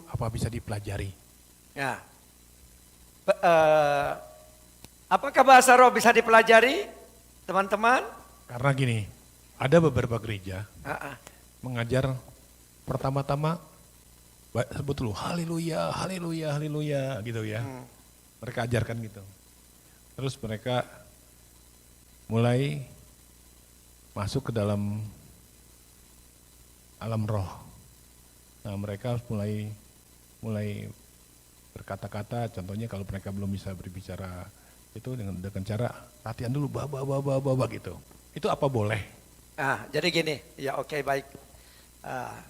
apa bisa dipelajari? Ya. Apakah bahasa roh bisa dipelajari, teman-teman? Karena gini, ada beberapa gereja Ah, ah. mengajar pertama-tama sebut dulu haleluya, haleluya, haleluya gitu ya. Mereka ajarkan gitu. Terus mereka mulai masuk ke dalam alam roh. Nah, mereka mulai berkata-kata, contohnya kalau mereka belum bisa berbicara itu dengan cara latihan dulu baba gitu. Itu apa boleh? Jadi gini, ya oke, baik. Ah,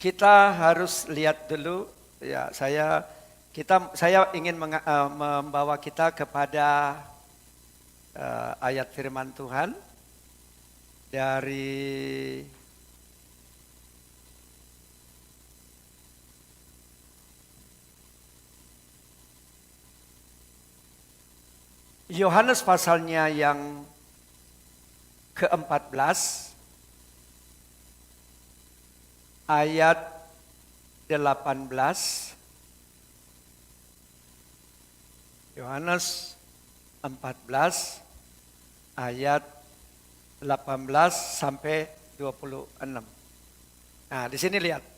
kita harus lihat dulu, ya saya ingin membawa kita kepada ayat firman Tuhan dari Yohanes pasalnya yang ke-14 ayat 18. Yohanes 14 ayat 18 sampai 26. Nah, di sini lihat.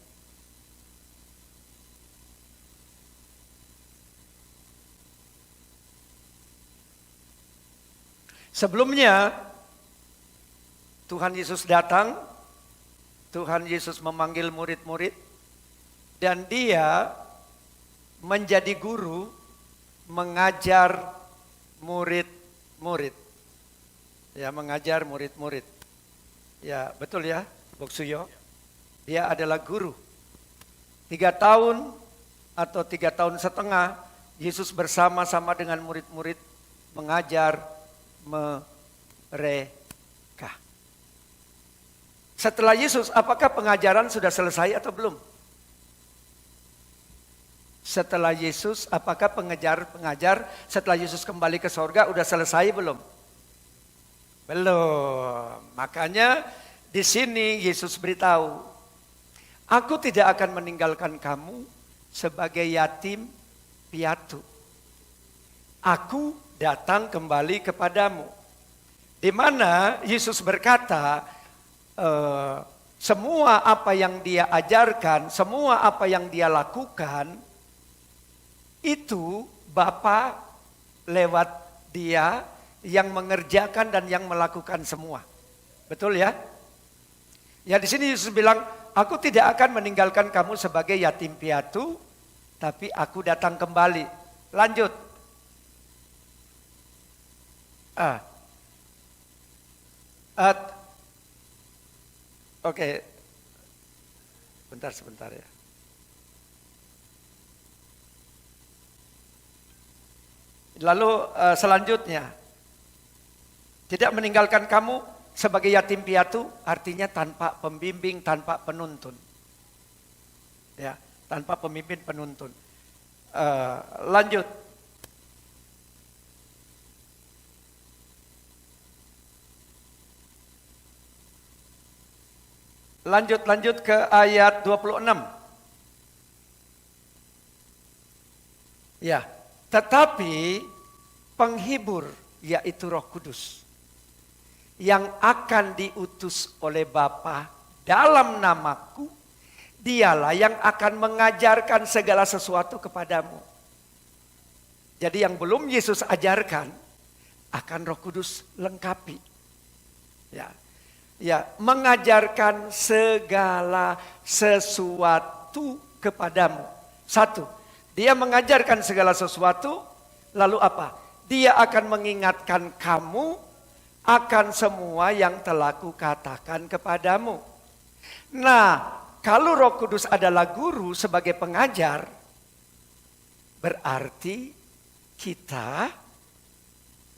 Sebelumnya Tuhan Yesus datang, Tuhan Yesus memanggil murid-murid, dan dia menjadi guru, mengajar murid-murid. Ya, mengajar murid-murid. Ya, betul ya, Boksuyo. Dia adalah guru. 3 tahun atau 3 tahun setengah, Yesus bersama-sama dengan murid-murid mengajar mereka. Setelah Yesus, apakah pengajaran sudah selesai atau belum? Setelah Yesus, apakah pengajar setelah Yesus kembali ke sorga udah selesai belum? Belum. Makanya di sini Yesus beritahu, aku tidak akan meninggalkan kamu sebagai yatim piatu. Aku datang kembali kepadamu. Di mana Yesus berkata, semua apa yang dia ajarkan, semua apa yang dia lakukan, itu Bapa lewat dia yang mengerjakan dan yang melakukan semua. Betul ya? Ya, di sini Yesus bilang, aku tidak akan meninggalkan kamu sebagai yatim piatu, tapi aku datang kembali. Lanjut. Oke. Sebentar ya. Lalu selanjutnya, tidak meninggalkan kamu sebagai yatim piatu, artinya tanpa pembimbing, tanpa penuntun. Ya, tanpa pemimpin penuntun. Lanjut. Lanjut ke ayat 26. Ya, tetapi penghibur yaitu Roh Kudus yang akan diutus oleh Bapa dalam namaku, dialah yang akan mengajarkan segala sesuatu kepadamu. Jadi yang belum Yesus ajarkan akan Roh Kudus lengkapi. Ya, mengajarkan segala sesuatu kepadamu. 1, dia mengajarkan segala sesuatu, lalu apa? Dia akan mengingatkan kamu akan semua yang telah kukatakan kepadamu. Nah, kalau Roh Kudus adalah guru sebagai pengajar, berarti kita,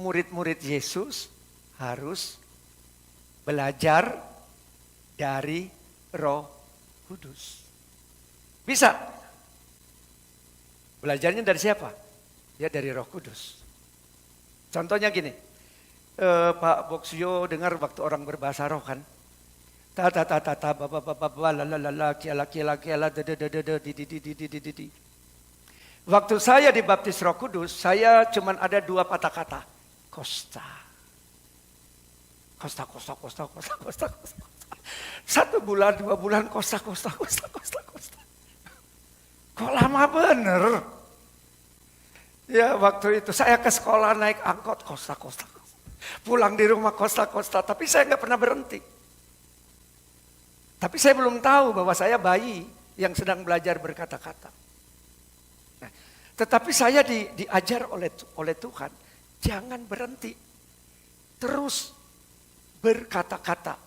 murid-murid Yesus, harus belajar dari Roh Kudus. Bisa. Belajarnya dari siapa? Ya dari Roh Kudus. Contohnya gini, Pak Boksio dengar waktu orang berbahasa roh kan, Ta ta ta ta ta ba ba ba ba ba la la la la kiala kiala kiala de de de de de di di di di di di di di. Waktu saya dibaptis Roh Kudus, saya cuman ada 2 patah kata. Kosta. Kosta, kosta, kosta, kosta, kosta, kosta. 1 bulan, 2 bulan, kosta, kosta, kosta, kosta, kosta. Kok lama bener? Ya waktu itu saya ke sekolah naik angkot, kosta, kosta, kosta. Pulang di rumah kosta, kosta. Tapi saya nggak pernah berhenti. Tapi saya belum tahu bahwa saya bayi yang sedang belajar berkata-kata. Nah, tetapi saya diajar oleh Tuhan, jangan berhenti. Terus berkata-kata.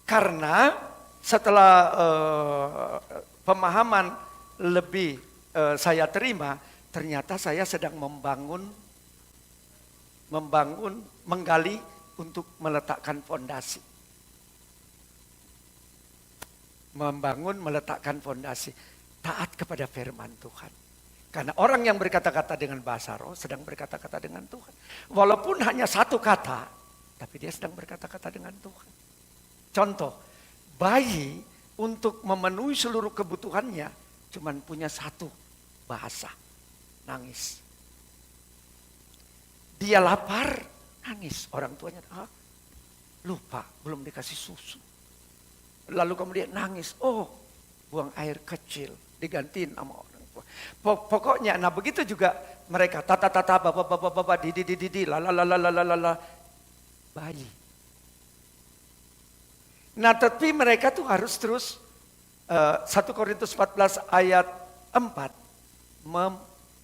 Karena setelah pemahaman lebih saya terima, ternyata saya sedang menggali untuk meletakkan fondasi. Meletakkan fondasi. Taat kepada firman Tuhan. Karena orang yang berkata-kata dengan bahasa roh sedang berkata-kata dengan Tuhan. Walaupun hanya 1 kata, tapi dia sedang berkata-kata dengan Tuhan. Contoh, bayi untuk memenuhi seluruh kebutuhannya cuman punya 1 bahasa, nangis. Dia lapar, nangis. Orang tuanya, lupa, belum dikasih susu. Lalu kemudian nangis, buang air kecil, digantiin sama orang tua. Pokoknya, nah begitu juga mereka, tata, baba, di, la, bayi. Nah tapi mereka tuh harus terus, 1 Korintus 14 ayat 4,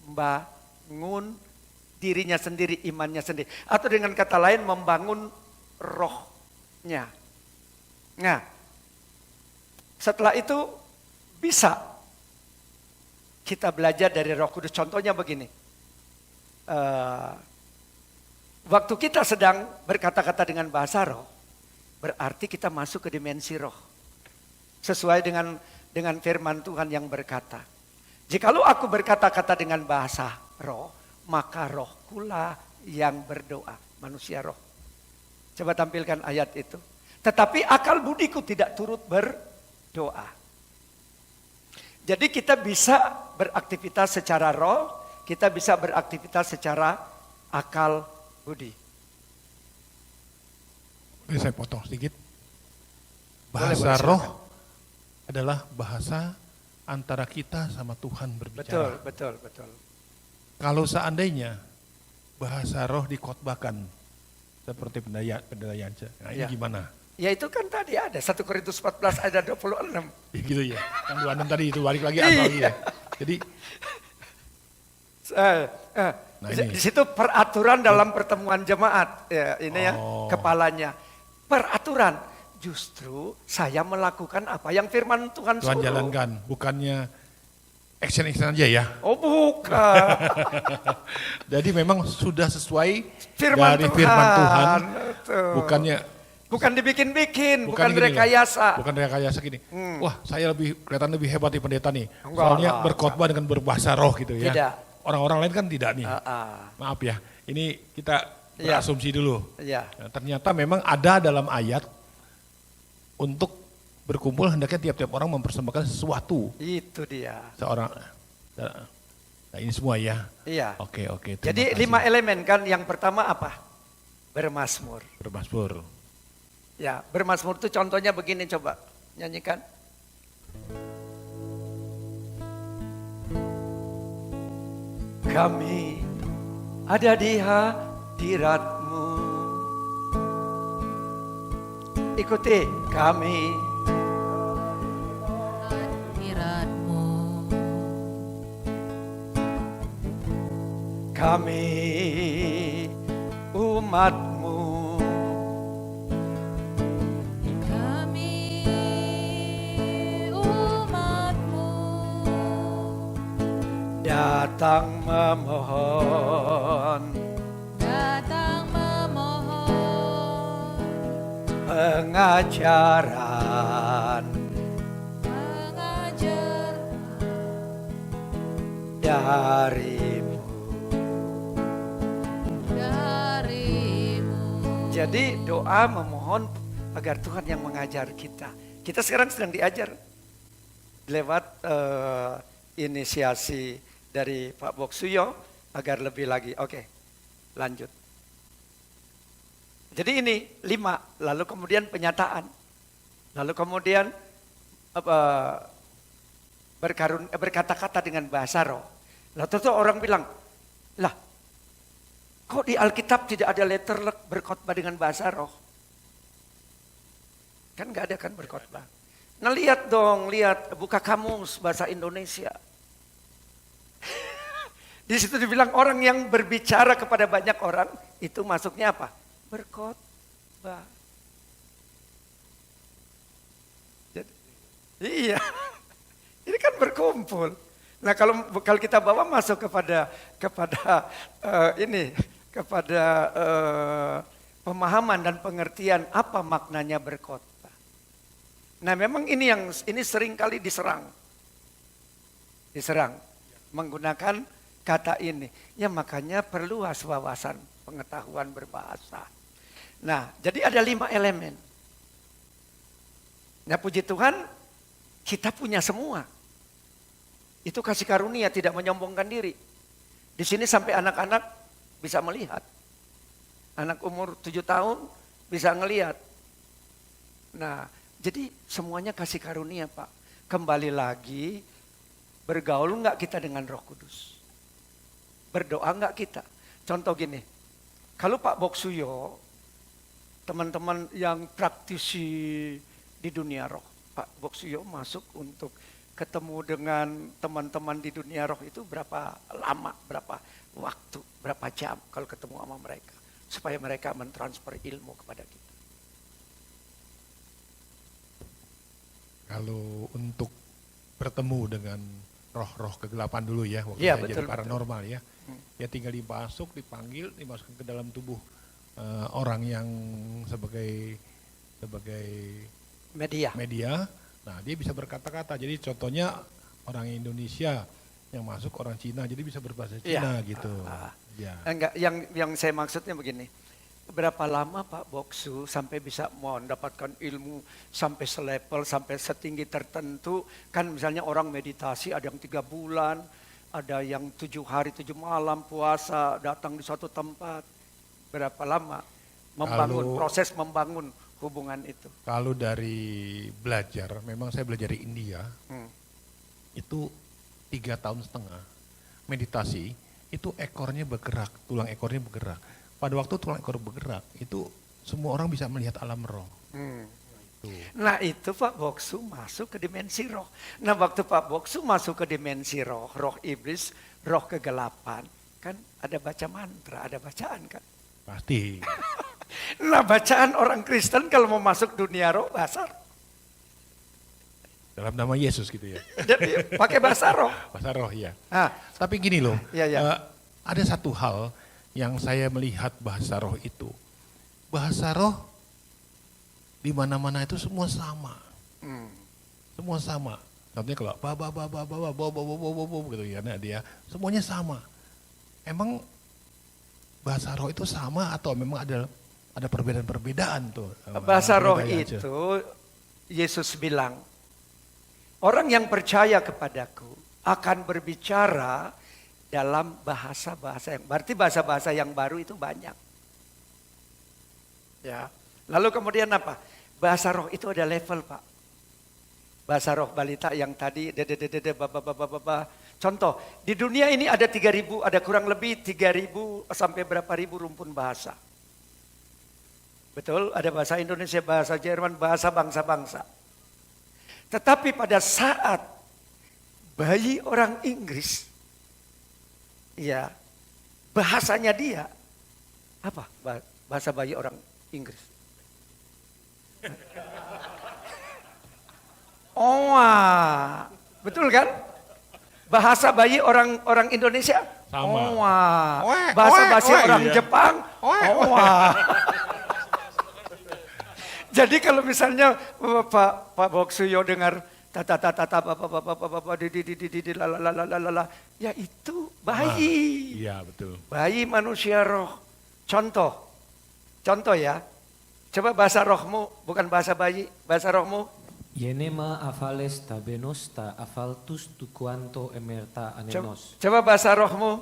membangun dirinya sendiri, imannya sendiri. Atau dengan kata lain, membangun rohnya. Nah, setelah itu bisa kita belajar dari Roh Kudus. Contohnya begini. Waktu kita sedang berkata-kata dengan bahasa roh, berarti kita masuk ke dimensi roh. Sesuai dengan firman Tuhan yang berkata, jikalau aku berkata-kata dengan bahasa roh, maka rohkulah yang berdoa. Manusia roh. Coba tampilkan ayat itu. Tetapi akal budiku tidak turut berdoa. Jadi kita bisa beraktivitas secara roh, kita bisa beraktivitas secara akal budi. Boleh saya potong sedikit? Boleh, Bahasa silakan. roh adalah bahasa antara kita sama Tuhan berbicara. Betul. Kalau seandainya bahasa roh dikhotbahkan seperti pendayaan, nah ini Ya. gimana? Ya itu kan tadi ada 1 Korintus 14 ayat 26. Ya gitu ya. Yang 26 tadi itu balik lagi Iya. asal ya. Jadi Nah, ini. Di situ peraturan dalam pertemuan jemaat. Ya, ini ya kepalanya. Peraturan. Justru saya melakukan apa yang firman Tuhan Tuhan suruh. jalankan, bukannya action aja ya. Oh bukan. Jadi memang sudah sesuai Firman dari Tuhan. firman Tuhan. Betul. Bukan dibikin-bikin, bukan gini loh. rekayasa. Bukan rekayasa gini. Wah, saya kelihatan lebih hebat di pendeta nih. Enggak, Soalnya enggak, berkhotbah dengan berbahasa roh gitu ya. Tidak. Orang-orang lain kan tidak nih. Maaf ya. Ini kita berasumsi dulu. Iya. Nah, ternyata memang ada dalam ayat untuk berkumpul hendaknya tiap-tiap orang mempersembahkan sesuatu. Itu dia. Seorang. Nah, ini semua ya. Iya. Oke. Jadi 5 elemen kan. Yang pertama apa? Bermazmur. Bermasmur. Ya, bermazmur itu contohnya begini, coba nyanyikan. Kami ada di hadirat-Mu. Ikuti, kami hadirat-Mu. Kami umat-Mu. Kami umat-Mu. Datang memohon pengajaran dari-Mu. Dari-Mu. Jadi doa memohon agar Tuhan yang mengajar kita. Kita sekarang sedang diajar lewat inisiasi dari Pak Boksuyo agar lebih lagi. Oke, lanjut. Jadi ini 5, lalu kemudian penyataan, lalu kemudian berkata-kata dengan bahasa roh. Lalu tentu orang bilang, lah kok di Alkitab tidak ada letterlek berkhotbah dengan bahasa roh? Kan gak ada kan berkhotbah. Nah lihat dong, lihat, buka kamus bahasa Indonesia. Di situ dibilang orang yang berbicara kepada banyak orang, itu masuknya apa? Berkhotbah. Iya, ini kan berkumpul. Nah kalau kita bawa masuk kepada pemahaman dan pengertian apa maknanya berkhotbah. Nah memang ini sering kali diserang menggunakan kata ini. Ya makanya perluas wawasan pengetahuan berbahasa. Nah jadi ada 5 elemen. Nah puji Tuhan kita punya semua. Itu kasih karunia, tidak menyombongkan diri. Di sini sampai anak-anak bisa melihat. Anak umur 7 tahun bisa ngelihat. Nah jadi semuanya kasih karunia Pak. Kembali lagi, bergaul enggak kita dengan Roh Kudus? Berdoa enggak kita? Contoh gini, kalau Pak Boksuyo, teman-teman yang praktisi di dunia roh, Pak Boksuyo masuk untuk ketemu dengan teman-teman di dunia roh itu berapa lama, berapa waktu, berapa jam kalau ketemu sama mereka. Supaya mereka mentransfer ilmu kepada kita. Kalau untuk bertemu dengan roh-roh kegelapan dulu ya, waktu Ya, saya betul, jadi paranormal ya. Ya tinggal dipanggil, dimasukkan ke dalam tubuh orang yang sebagai media. Nah dia bisa berkata-kata, jadi contohnya orang Indonesia yang masuk orang Cina, jadi bisa berbahasa Cina gitu. Ya. Enggak, yang saya maksudnya begini. Berapa lama Pak Boksu sampai bisa mendapatkan ilmu sampai selevel, sampai setinggi tertentu. Kan misalnya orang meditasi ada yang 3 bulan, ada yang 7 hari 7 malam puasa, datang di suatu tempat. Berapa lama proses membangun hubungan itu? Kalau dari belajar, memang saya belajar di India, itu 3,5 tahun meditasi, itu ekornya bergerak, tulang ekornya bergerak. Pada waktu tulang ekor bergerak, itu semua orang bisa melihat alam roh. Nah itu Pak Boksu masuk ke dimensi roh. Nah waktu Pak Boksu masuk ke dimensi roh, roh iblis, roh kegelapan, kan ada baca mantra, ada bacaan kan? Pasti. Nah bacaan orang Kristen kalau mau masuk dunia roh, bahasa roh. Dalam nama Yesus gitu ya. Jadi pakai bahasa roh. Bahasa roh ya. Nah, Tapi gini loh, Ya. ada satu hal yang saya melihat bahasa roh itu. Bahasa roh di mana-mana itu semua sama. Semua sama. Contohnya kalau gitu ya, nah dia semuanya sama. Emang bahasa roh itu sama atau memang ada perbedaan-perbedaan tuh? bahasa roh Beda aja. itu Yesus bilang, orang yang percaya kepadaku akan berbicara dalam bahasa-bahasa yang, berarti bahasa-bahasa yang baru itu banyak. Ya. Lalu kemudian apa? Bahasa roh itu ada level Pak. Bahasa roh balita yang tadi, contoh, di dunia ini ada 3.000, ada kurang lebih 3.000 sampai berapa ribu rumpun bahasa. Betul, ada bahasa Indonesia, bahasa Jerman, bahasa bangsa-bangsa. Tetapi pada saat bayi orang Inggris, ya bahasanya dia, apa bahasa bayi orang Inggris? Oa, betul kan? Bahasa bayi orang Indonesia? Sama. Oa. Bahasa basi orang iya. Jepang? Oa. Jadi kalau misalnya Pak Boksuyo dengar ya itu bayi. Iya betul. Bayi manusia roh. Contoh ya. Coba bahasa rohmu, bukan bahasa bayi, bahasa rohmu. Yenema afales tabenos ta afaltus tu quanto emerta anenos. Coba bahasa rohmu.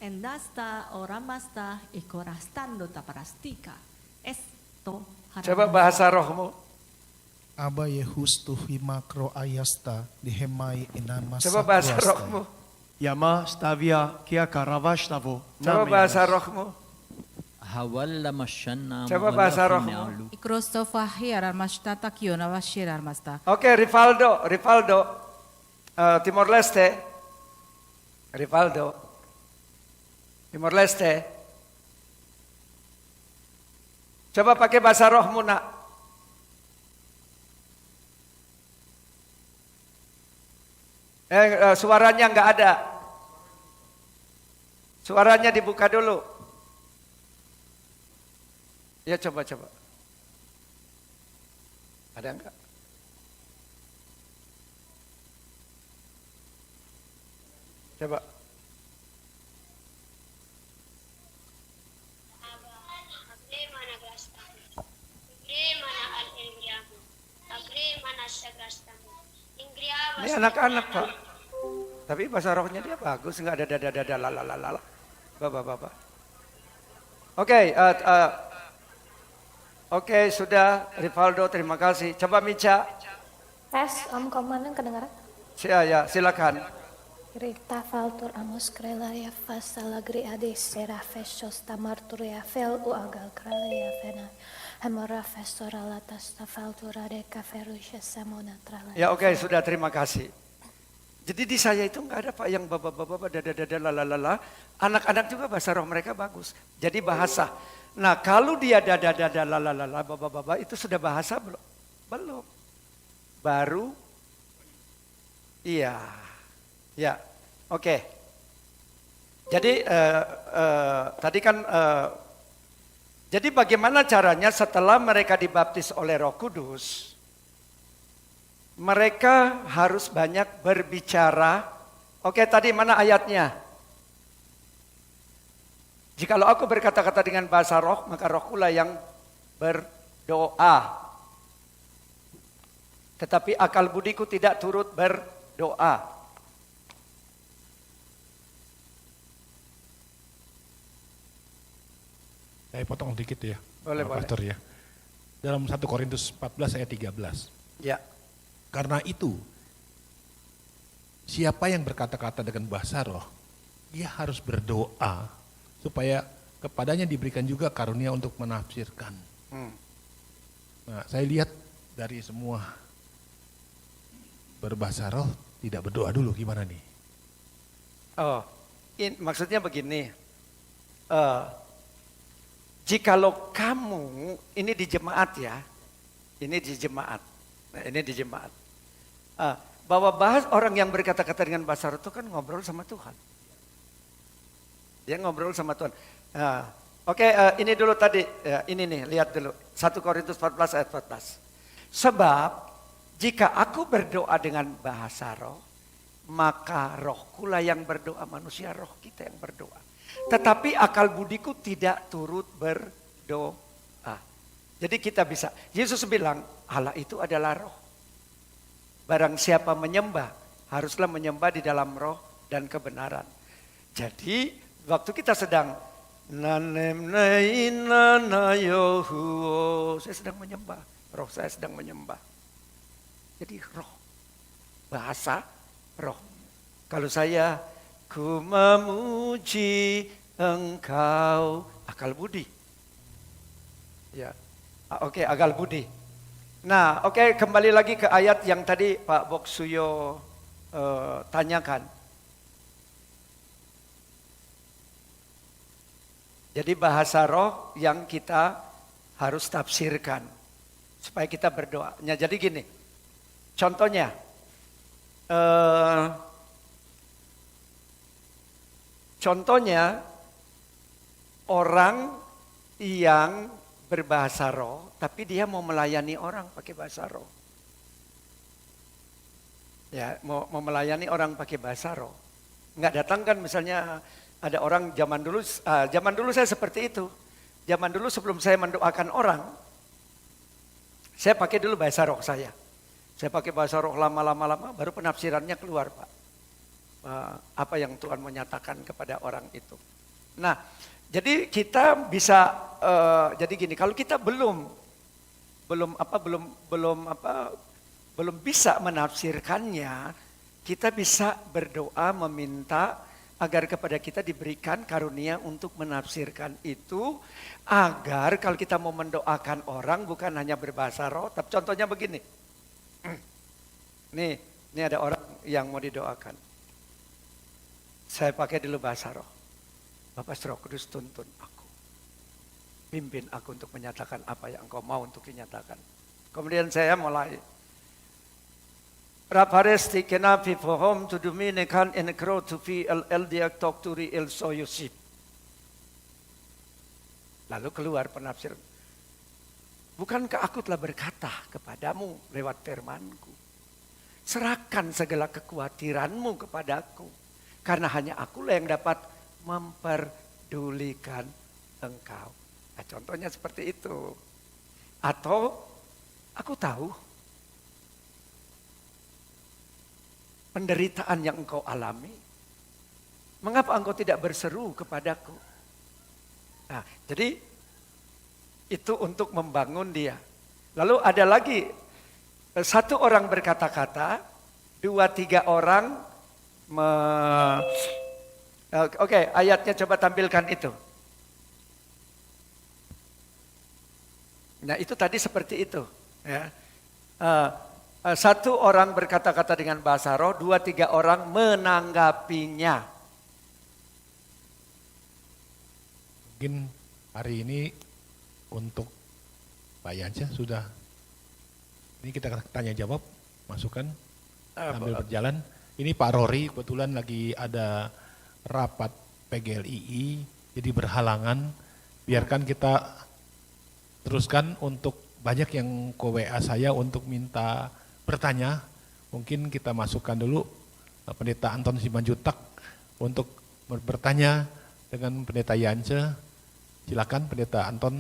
Endasta oramasta ikorastando taparastika. Esto Coba bahasa rohmu. Aba Yehustu himakro ayasta dihemai inamas. Coba bahasa rohmu. Yama stavia kia karavashtavo. Coba bahasa rohmu. Hawalla mashanna Coba bahasa rohmu. Ikrostofahi armastata kiona washir armasta. Oke, Rivaldo, Timor Leste. Rivaldo, Timor Leste. Coba pakai bahasa rohmu, nak. Suaranya nggak ada. Suaranya dibuka dulu. Ya coba. Ada enggak? Coba. Ini anak-anak, Pak. Tapi bahasa rohnya dia bagus, enggak ada dada lalalala. Bapak. Oke, sudah. Rivaldo, terima kasih. Coba Mica. Tes, Om Komandan kedengaran? Ya, silakan. Rita faltur amos krelaya fasalagri ade sera fesos tamarturia fel u agal krelaya fena hemora fesora latas tafaltura de kaferusha samona tralaya. Ya oke, sudah, terima kasih. Jadi di saya itu nggak ada Pak yang bapak-bapak dada lalala. Anak-anak juga bahasa roh mereka bagus. Jadi bahasa. Nah kalau dia dada lalala bapak-bapak itu sudah bahasa belum? Belum. Baru. Iya. Ya. Oke. Jadi tadi kan. Jadi bagaimana caranya setelah mereka dibaptis oleh Roh Kudus? Mereka harus banyak berbicara. Oke, tadi mana ayatnya? Jikalau aku berkata-kata dengan bahasa roh, maka rohkulah yang berdoa. Tetapi akal budiku tidak turut berdoa. Saya potong dikit ya, Boleh. Pastor ya. Dalam 1 Korintus 14 ayat 13. Ya. Karena itu, siapa yang berkata-kata dengan bahasa roh, dia harus berdoa supaya kepadanya diberikan juga karunia untuk menafsirkan. Nah, saya lihat dari semua berbahasa roh tidak berdoa dulu, gimana nih? Oh, maksudnya begini. Jikalau kamu, ini di jemaat ya, ini di jemaat. Nah, ini di jemaat. Bahwa orang yang berkata-kata dengan bahasa roh itu kan ngobrol sama Tuhan. Dia ngobrol sama Tuhan. Oke, ini dulu tadi, ini nih, lihat dulu. 1 Korintus 14 ayat 14. Sebab, jika aku berdoa dengan bahasa roh, maka rohkulah yang berdoa, manusia roh kita yang berdoa. Tetapi akal budiku tidak turut berdoa. Jadi kita bisa, Yesus bilang Allah itu adalah roh. Barang siapa menyembah, haruslah menyembah di dalam roh dan kebenaran. Jadi waktu kita sedang saya sedang menyembah, roh saya sedang menyembah. Jadi roh, bahasa roh. Kalau saya ku memuji engkau, akal budi. Ya, oke, akal budi. Nah, oke, kembali lagi ke ayat yang tadi Pak Boksuyo tanyakan. Jadi bahasa roh yang kita harus tafsirkan supaya kita berdoa. Nah, jadi gini, contohnya, orang yang berbahasa roh, tapi dia mau melayani orang pakai bahasa roh. Ya, mau melayani orang pakai bahasa roh. Enggak datang kan misalnya ada orang zaman dulu saya seperti itu. zaman dulu sebelum saya mendoakan orang, saya pakai dulu bahasa roh saya. Saya pakai bahasa roh lama, baru penafsirannya keluar, Pak. Apa yang Tuhan menyatakan kepada orang itu. Nah, jadi kita bisa, jadi gini, kalau kita belum bisa menafsirkannya, kita bisa berdoa meminta agar kepada kita diberikan karunia untuk menafsirkan itu, agar kalau kita mau mendoakan orang bukan hanya berbahasa roh, tapi contohnya begini. Ini ada orang yang mau didoakan. Saya pakai dulu bahasa roh. Bapak Roh Kudus tuntun aku. Pimpin aku untuk menyatakan apa yang engkau mau untuk dinyatakan. Kemudian saya mulai. Raparesti kenapi pohom to dumine kan enekro to fi el diak tok turi el soyusip. Lalu keluar penafsir. Bukankah aku telah berkata kepadamu lewat firman-Ku? Serahkan segala kekhawatiranmu kepadaku. Karena hanya akulah yang dapat memperdulikan engkau. Nah, contohnya seperti itu. Atau aku tahu penderitaan yang engkau alami. Mengapa engkau tidak berseru kepadaku? Nah, jadi itu untuk membangun dia. Lalu ada lagi, satu orang berkata-kata, 2-3 orang Oke, ayatnya coba tampilkan itu. Nah, itu tadi seperti itu. Ya. Satu orang berkata-kata dengan bahasa roh, 2-3 orang menanggapinya. Mungkin hari ini untuk Pak Yansyah sudah, ini kita tanya jawab, masukan sambil berjalan. Ini Pak Rory kebetulan lagi ada rapat PGLII, jadi berhalangan. Biarkan kita teruskan untuk banyak yang ke WA saya untuk minta bertanya. Mungkin kita masukkan dulu Pendeta Anton Simanjuntak untuk bertanya dengan Pendeta Yansyah. Silakan Pendeta Anton.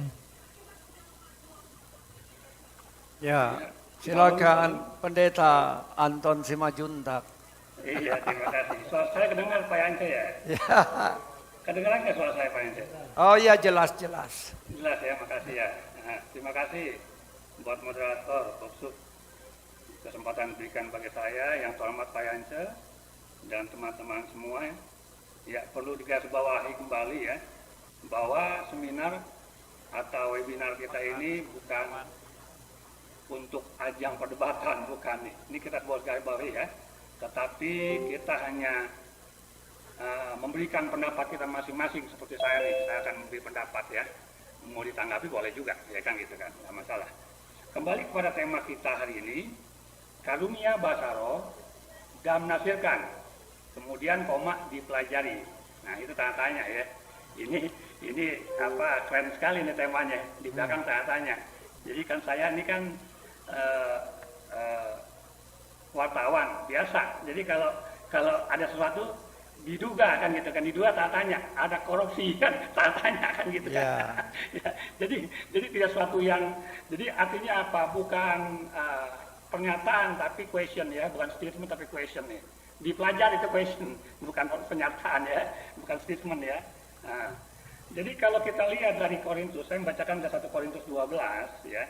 Ya, silakan Pendeta Anton Simanjuntak. Iya, terima kasih. Suara saya kedengar Pak Yansyah ya? Ya. Kedengaran nggak suara saya Pak Yansyah? Oh iya, jelas. Jelas ya, makasih ya. Nah, terima kasih buat moderator, Toksuk, kesempatan diberikan bagi saya yang terhormat Pak Yansyah dan teman-teman semua. Ya, perlu digarisbawahi kembali ya, bahwa seminar atau webinar kita ini bukan untuk ajang perdebatan, bukan nih. Ini kita buat garisbawahi ya. Tetapi kita hanya memberikan pendapat kita masing-masing seperti saya nih. Saya akan memberi pendapat ya. Mau ditanggapi boleh juga, ya kan gitu kan, nggak masalah. Kembali kepada tema kita hari ini, karunia bahasa roh dan menafsirkan. Kemudian koma dipelajari. Nah itu tanda tanya ya. Ini apa keren sekali nih temanya. Di belakang tanda tanya. Jadi kan saya ini kan wartawan biasa. Jadi kalau ada sesuatu diduga kan gitu kan, diduga tanya, ada korupsi kan tanya kan gitu kan. Ya, jadi tidak sesuatu yang, jadi artinya apa? Bukan pernyataan tapi question ya, bukan statement tapi question ya. Dipelajari itu question, bukan pernyataan ya, bukan statement ya. Nah, jadi kalau kita lihat dari Korintus, saya membacakan dari 1 Korintus 12 ya.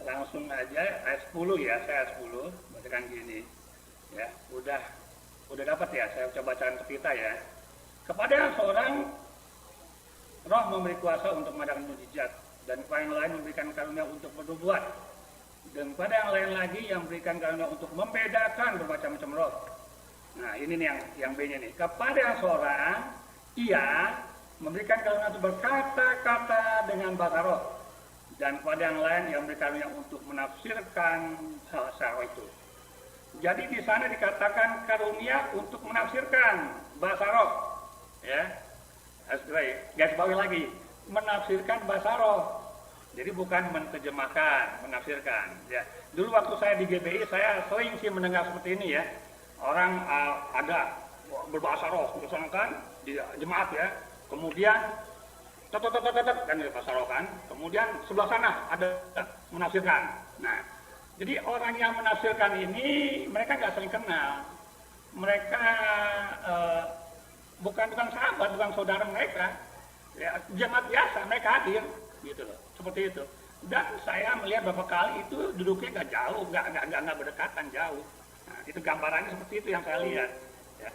Langsung aja ayat 10 ya, saya ayat 10 bacakan gini ya, udah dapat ya, saya coba bacakan ke kita ya. Kepada yang seorang roh memberi kuasa untuk mengadakan mukjizat, dan kepada yang lain memberikan karunia untuk bernubuat, dan kepada yang lain lagi yang memberikan karunia untuk membedakan bermacam-macam roh. Nah ini nih yang B-nya nih. Kepada yang seorang ia memberikan karunia untuk berkata-kata dengan bahasa roh, dan kepada yang lain yang memberi karunia untuk menafsirkan bahasa roh itu. Jadi di sana dikatakan karunia untuk menafsirkan bahasa roh, ya. Garis bawahi lagi, menafsirkan bahasa roh. Jadi bukan menerjemahkan, menafsirkan. Ya. Dulu waktu saya di GBI saya sering sih mendengar seperti ini ya. Orang ada berbahasa roh, misalkan di jemaat ya. Kemudian kan Basaroh kan. Kemudian sebelah sana ada menafsirkan. Nah, jadi orang yang menafsirkan ini mereka nggak saling kenal. Mereka bukan sahabat, bukan saudara mereka. Ya, jemaat biasa, mereka hadir, gitu loh, seperti itu. Dan saya melihat beberapa kali itu duduknya nggak jauh, nggak berdekatan jauh. Nah, itu gambarannya seperti itu yang saya lihat. Ya.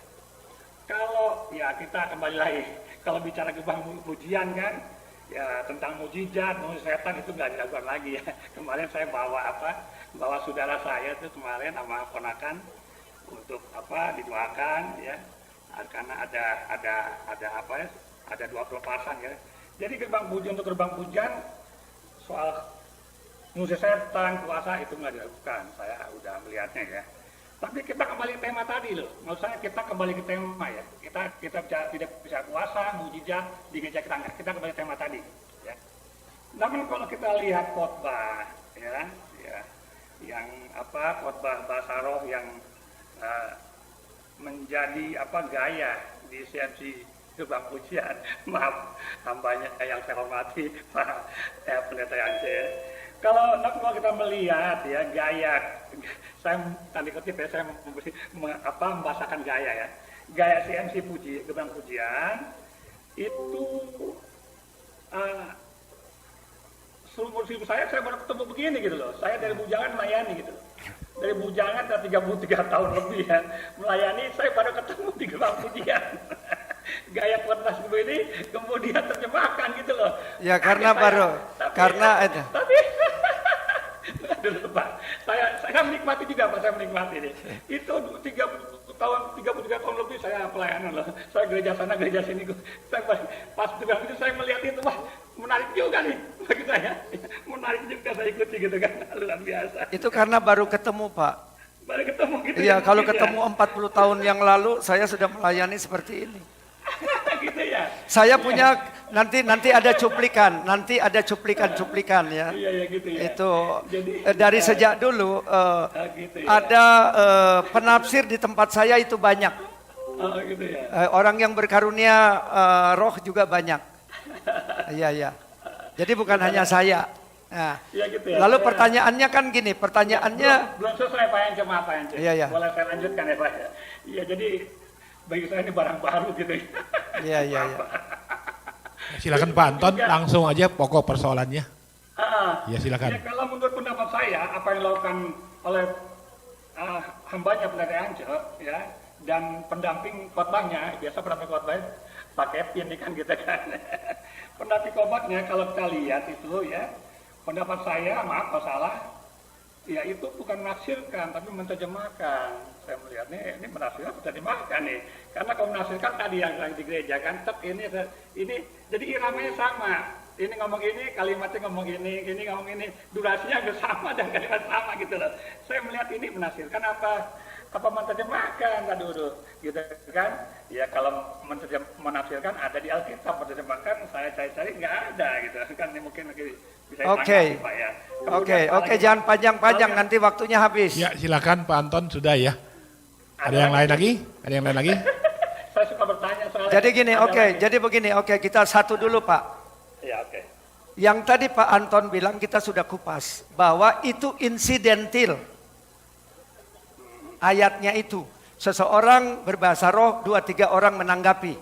Kalau ya kita kembali lagi, kalau bicara gerbang pujian kan, ya tentang mujizat, setan itu nggak dilakukan lagi ya. Kemarin saya bawa saudara saya itu kemarin sama ponakan untuk didoakan ya, karena ada 20 pasang ya. Jadi gerbang pujian untuk gerbang pujian soal ngusir setan, kuasa itu nggak dilakukan. Saya udah melihatnya ya. Tapi kita kembali ke tema tadi loh. Maksud saya kita kembali ke tema ya. Kita tidak bisa kuasa, mujizat di gereja kita nggak. Kita kembali ke tema tadi. Ya. Namun kalau kita lihat khotbah ya, yang khotbah Basaroh yang menjadi gaya di CMC gerbang pujian. Maaf, hambanya yang saya hormati, Pak Pendeta Yance. Kalau kita melihat ya gaya, saya tadi kutip ya, saya membahasakan gaya ya. Gaya CMC gerbang pujian itu seumur hidup saya baru ketemu begini gitu loh. Saya dari bujangan melayani gitu loh. Dari bujangan 33 tahun lebih ya melayani, saya baru ketemu di gerbang pujian. Gaya khotbah ini kemudian terjemahkan gitu loh. Ya karena tapi dulu Pak, saya menikmati juga Pak, saya menikmati ini. Itu 33 tahun lebih saya pelayanan loh. Saya gereja sana, gereja sini. Saya pas itu saya melihat itu, wah menarik juga nih bagi saya. Menarik juga saya ikuti gitu kan, luar biasa. itu karena baru ketemu Pak. Baru ketemu gitu. Iya, kalau gitu ketemu 40 tahun yang lalu saya sudah melayani seperti ini. gitu ya. Saya punya nanti ada cuplikan ya. Iya gitu ya. Itu Jadi, dari sejak dulu gitu ya. ada penafsir di tempat saya itu banyak. Gitu ya. Orang yang berkarunia roh juga banyak. Iya. Jadi bukan hanya saya. Nah, Iya gitu ya. lalu pertanyaannya kan gini, pertanyaannya belum selesai Pak Yance, maaf Pak Yance. Iya. Boleh saya lanjutkan ya Pak ya. Iya, jadi bagi saya ini barang baru gitu ya. Iya. Silakan Pak Anton, langsung aja pokok persoalannya. Ya silakan. Ya, kalau menurut pendapat saya, apa yang dilakukan oleh hambanya Pendeta Yance ya, dan pendamping khotbahnya, biasa pendamping khotbahnya Pak Kevin kan gitu kan. Pendamping khotbahnya kalau kita lihat itu ya, pendapat saya, maaf kalau salah, ya itu bukan menafsirkan tapi menerjemahkan. Saya melihatnya ini menafsirkan, menerjemahkan nih. Karena kalau menafsirkan tadi yang di gereja kan, ini jadi iramanya sama. Ini ngomong ini, kalimatnya ngomong ini ngomong ini, durasinya hampir sama dan kalimat sama gitu loh. Saya melihat ini menafsirkan apa menerjemahkan tadi dulu, gitu kan? Ya kalau menafsirkan ada di Alkitab, menerjemahkan saya cari nggak ada gitu kan, ini mungkin bisa Oke. Pak ya. Oke, jangan panjang-panjang nanti waktunya habis. Ya silakan Pak Anton, sudah ya. Ada yang lain lagi? Saya suka bertanya soal. Jadi gini, begini, kita satu dulu Pak. Ya, oke. Yang tadi Pak Anton bilang kita sudah kupas bahwa itu insidentil. Ayatnya itu seseorang berbahasa roh, 2-3 orang menanggapi.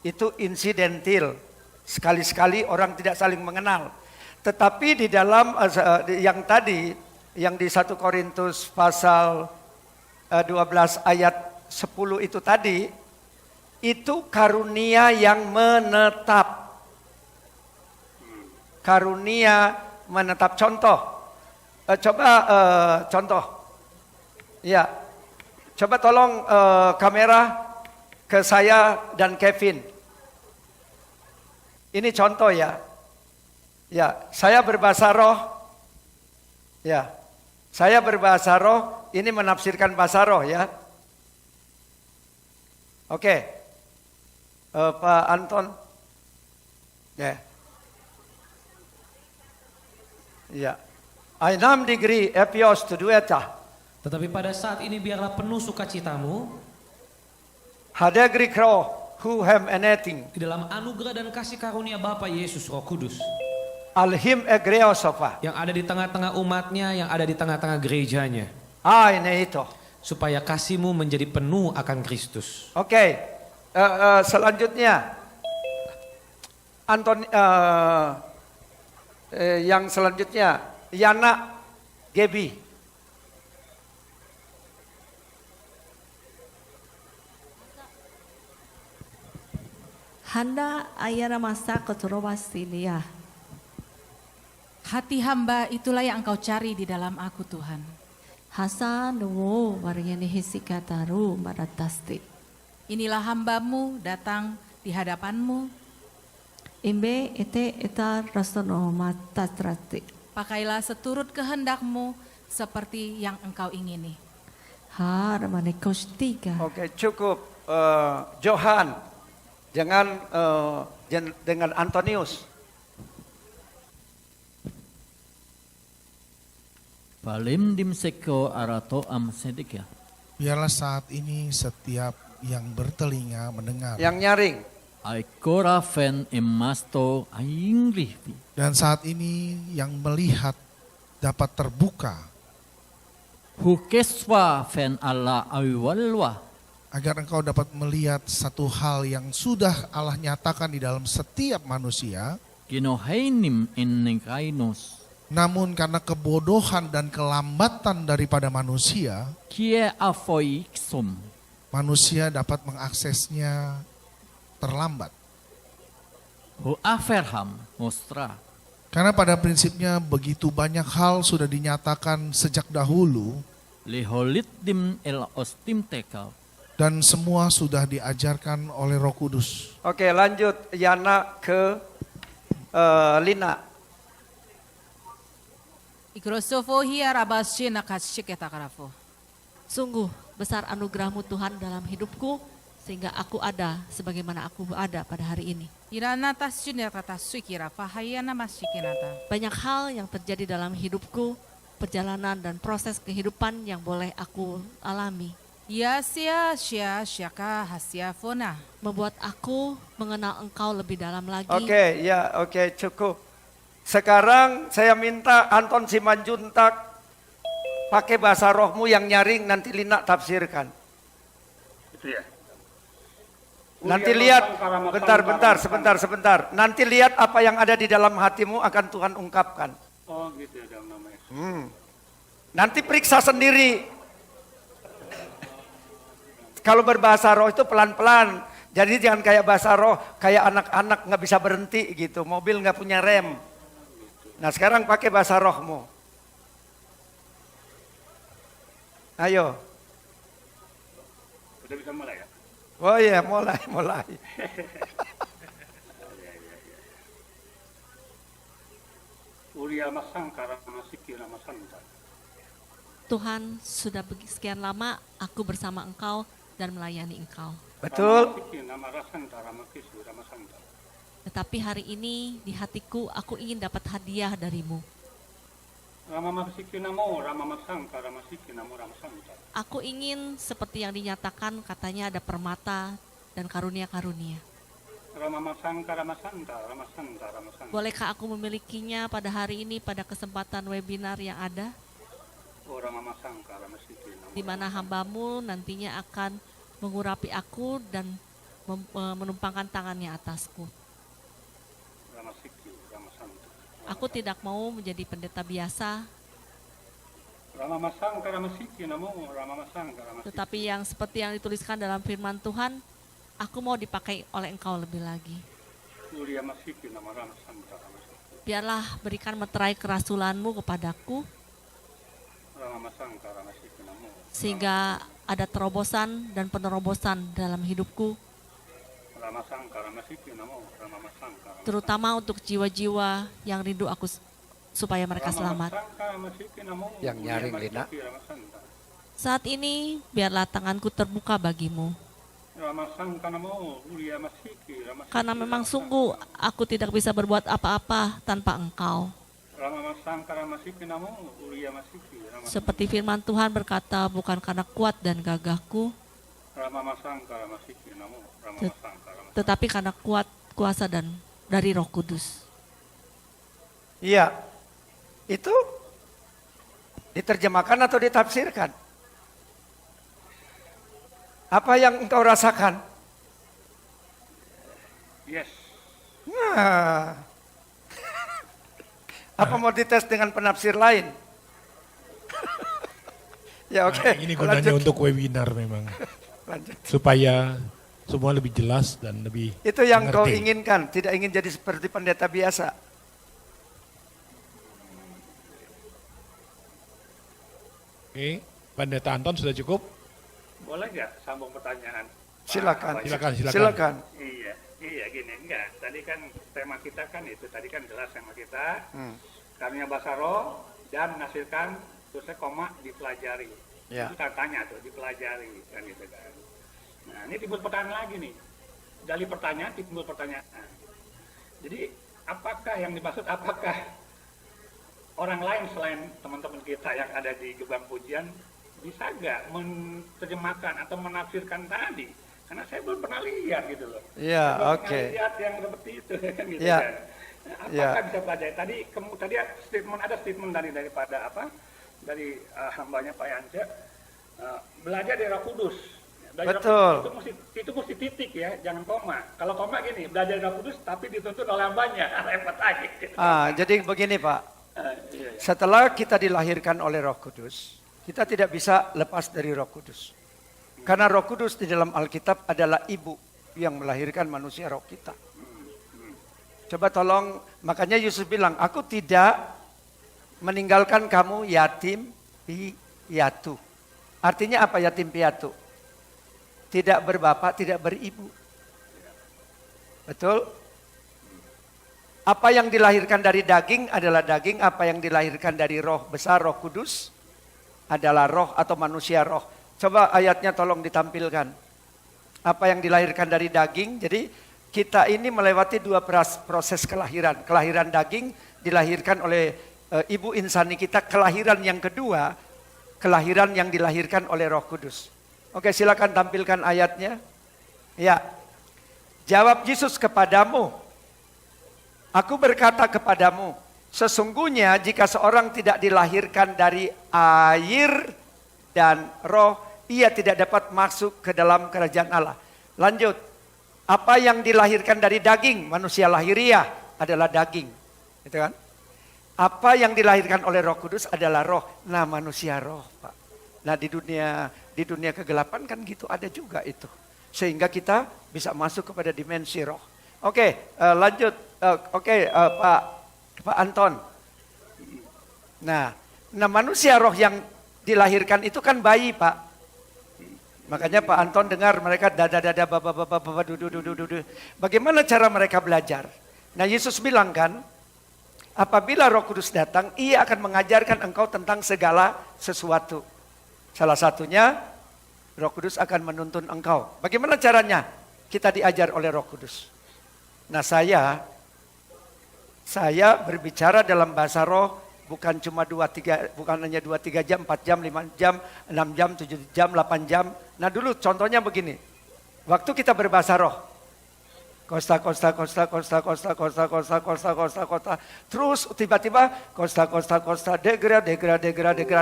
Itu insidentil. Sekali-sekali orang tidak saling mengenal. Tetapi di dalam yang tadi, yang di 1 Korintus pasal 12 ayat 10 itu tadi, itu karunia yang menetap. Karunia menetap. Contoh, contoh. Ya, coba tolong kamera ke saya dan Kevin. Ini contoh ya. Ya, saya berbahasa roh. Ya, saya berbahasa roh. Ini menafsirkan bahasa roh ya. Oke, Pak Anton. Ya. Ya. Ainam degree epios to dueta. Tetapi pada saat ini biarlah penuh sukacitamu. Hadegri kro who have anything. Di dalam anugerah dan kasih karunia Bapa Yesus Roh Kudus. Alhim egreosofa. Yang ada di tengah-tengah umatnya, yang ada di tengah-tengah gerejanya. Ini itu. Supaya kasih-Mu menjadi penuh akan Kristus. Oke. Selanjutnya. Yang selanjutnya. Yana Gebi. Handa ayana masa keturowasilia. Hati hamba itulah yang engkau cari di dalam aku Tuhan. Hasa nuwo waringani hisikataru maratasti. Inilah hambamu datang di hadapanmu. Imbe eta rasono matastrati. Pakailah seturut kehendakmu seperti yang engkau ingini. Ramane kostiga. Oke, cukup. Johan. Jangan dengan Antonius. Palim dimseko arato am sedikya. Biarlah saat ini setiap yang bertelinga mendengar. Yang nyaring. Aikora fen emasto aingli. Dan saat ini yang melihat dapat terbuka. Hukeswa fen ala awiwalwa. Agar engkau dapat melihat satu hal yang sudah Allah nyatakan di dalam setiap manusia. Kinohainim innekainos. Namun karena kebodohan dan kelambatan daripada manusia, Kie afoiksum. manusia dapat mengaksesnya terlambat. Hu aferham mostra. Karena pada prinsipnya begitu banyak hal sudah dinyatakan sejak dahulu. Liholit dim el ostim tekal. Dan semua sudah diajarkan oleh Roh Kudus. Oke, lanjut Yana ke Lina. Ikrosofo hiya rabashe nakashiketakarafu. Sungguh besar anugerahmu Tuhan dalam hidupku sehingga aku ada sebagaimana aku ada pada hari ini. Irana tashinata suikira fahayana mashikinata. Banyak hal yang terjadi dalam hidupku, perjalanan dan proses kehidupan yang boleh aku alami. Yasya sya syaka hasya fona. Membuat aku mengenal Engkau lebih dalam lagi. Oke, cukup. Sekarang saya minta Anton Simanjuntak pakai bahasa rohmu yang nyaring, nanti Lina tafsirkan. Itu ya. Nanti lihat, sebentar. Nanti lihat apa yang ada di dalam hatimu akan Tuhan ungkapkan. Oh gitu ya dalam nama Yesus. Nanti periksa sendiri. Kalau berbahasa roh itu pelan-pelan. Jadi jangan kayak bahasa roh, kayak anak-anak nggak bisa berhenti gitu. Mobil nggak punya rem. Nah sekarang pakai bahasa rohmu. Ayo. Udah bisa mulai ya? Oh iya, mulai. Uria masangkara masiki ramasanta. Tuhan, sudah sekian lama aku bersama Engkau dan melayani Engkau. Betul. Nama rasanta ramakisu ramasanta. Tetapi hari ini di hatiku aku ingin dapat hadiah darimu. Aku ingin seperti yang dinyatakan katanya ada permata dan karunia-karunia. Bolehkah aku memilikinya pada hari ini pada kesempatan webinar yang ada? Di mana hambamu nantinya akan mengurapi aku dan menumpangkan tangannya atasku. Aku tidak mau menjadi pendeta biasa, tetapi yang seperti yang dituliskan dalam firman Tuhan, aku mau dipakai oleh Engkau lebih lagi. Biarlah berikan meterai kerasulanmu kepadaku, sehingga ada terobosan dan penerobosan dalam hidupku, terutama untuk jiwa-jiwa yang rindu aku supaya mereka selamat. Yang nyaring, Lina. Saat ini biarlah tanganku terbuka bagimu. Karena memang sungguh aku tidak bisa berbuat apa-apa tanpa Engkau. Seperti firman Tuhan berkata, bukan karena kuat dan gagahku, Tetapi karena kuasa dan dari Roh Kudus. Iya. Itu diterjemahkan atau ditafsirkan? Apa yang engkau rasakan? Yes. Nah. Apa mau dites dengan penafsir lain? Ya oke. Nah, ini gunanya untuk webinar memang. Lanjut. Supaya semua lebih jelas dan lebih Itu yang kau mengerti. inginkan, tidak ingin jadi seperti pendeta biasa. Oke, Pendeta Anton sudah cukup? Boleh nggak sambung pertanyaan? Silakan. Silakan. Iya gini, enggak. Tadi kan tema kita kan itu, tadi kan jelas tema kita. Karunia bahasa roh dan menghasilkan terusnya koma dipelajari. Ya. Itu tanya tuh, dipelajari kan gitu kan. Nah, ini timbul pertanyaan lagi nih. Dari pertanyaan timbul pertanyaan. Jadi, apakah yang dimaksud apakah orang lain selain teman-teman kita yang ada di gerbang pujian bisa nggak menerjemahkan atau menafsirkan tadi? Karena saya belum pernah lihat gitu loh. Iya, oke. Pernah lihat yang seperti itu kan gitu Iya. kan. Apakah bisa pelajari? Tadi ada statement daripada apa? Dari hambanya Pak Yance, belajar dari Roh Kudus. Belajar Betul. Roh Kudus, itu mesti titik ya, jangan koma. Kalau koma gini, belajar dari Roh Kudus tapi dituntut oleh hambanya, repot lagi. Jadi begini Pak, Iya. setelah kita dilahirkan oleh Roh Kudus, kita tidak bisa lepas dari Roh Kudus. Karena Roh Kudus di dalam Alkitab adalah ibu yang melahirkan manusia roh kita. Coba tolong, makanya Yesus bilang, aku tidak meninggalkan kamu yatim piatu. Artinya apa yatim piatu? Tidak berbapak, tidak beribu. Betul? Apa yang dilahirkan dari daging adalah daging, apa yang dilahirkan dari roh besar, Roh Kudus adalah roh atau manusia roh. Coba ayatnya tolong ditampilkan. Apa yang dilahirkan dari daging, jadi kita ini melewati dua proses kelahiran. Kelahiran daging dilahirkan oleh ibu insani kita, kelahiran yang kedua, kelahiran yang dilahirkan oleh Roh Kudus. Oke, silakan tampilkan ayatnya. Ya. Jawab Yesus kepadamu, aku berkata kepadamu, sesungguhnya jika seorang tidak dilahirkan dari air dan roh, ia tidak dapat masuk ke dalam kerajaan Allah. Lanjut. Apa yang dilahirkan dari daging, manusia lahiriah adalah daging. Gitu kan? Apa yang dilahirkan oleh Roh Kudus adalah roh. Nah, manusia roh, Pak. Nah, di dunia kegelapan kan gitu ada juga itu. Sehingga kita bisa masuk kepada dimensi roh. Oke, lanjut. Pak Anton. Nah, manusia roh yang dilahirkan itu kan bayi, Pak. Makanya Pak Anton dengar mereka dada baba dudu. Bagaimana cara mereka belajar? Nah, Yesus bilang kan, apabila Roh Kudus datang, ia akan mengajarkan engkau tentang segala sesuatu. Salah satunya, Roh Kudus akan menuntun engkau. Bagaimana caranya? Kita diajar oleh Roh Kudus. Nah, saya berbicara dalam bahasa roh bukan cuma 2-3, bukan hanya 2-3 jam, 4 jam, 5 jam, 6 jam, 7 jam, 8 jam. Nah dulu contohnya begini, waktu kita berbahasa roh, kosta, terus tiba-tiba kosta, degra,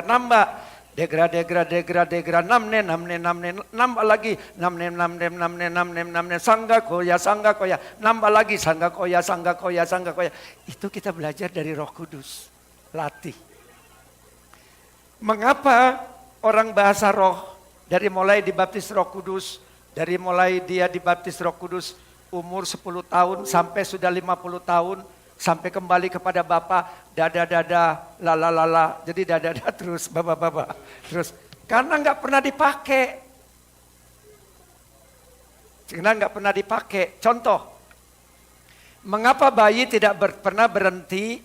nambah, degra, namne, nambah lagi, namne, sangga koya, nambah lagi, sangga koya. Itu kita belajar dari Roh Kudus, latih. Mengapa orang bahasa roh dari mulai dibaptis Roh Kudus, dari mulai dia dibaptis Roh Kudus umur 10 tahun sampai sudah 50 tahun, sampai kembali kepada Bapa, dada, lala, jadi dada terus, baba, terus karena nggak pernah dipakai. Contoh, mengapa bayi tidak pernah berhenti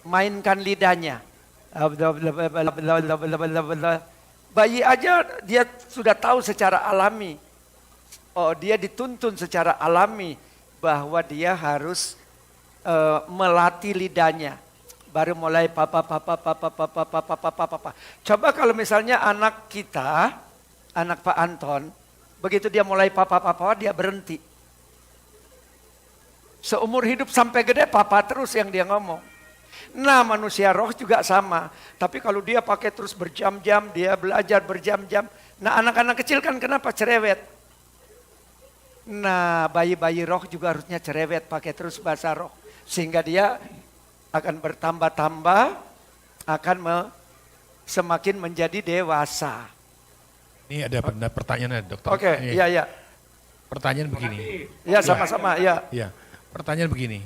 mainkan lidahnya? Bayi aja dia sudah tahu secara alami. Oh, dia dituntun secara alami bahwa dia harus melatih lidahnya. Baru mulai papa. Coba kalau misalnya anak kita anak Pak Anton, begitu dia mulai papa dia berhenti. Seumur hidup sampai gede papa terus yang dia ngomong. Nah manusia roh juga sama. Tapi kalau dia pakai terus berjam-jam, dia belajar berjam-jam. Nah anak-anak kecil kan kenapa cerewet? Nah bayi-bayi roh juga harusnya cerewet pakai terus bahasa roh. Sehingga dia akan bertambah-tambah, akan semakin menjadi dewasa. Ini ada pertanyaan dokter. Oke, iya. Pertanyaan begini. Iya sama-sama, iya. Ya, pertanyaan begini.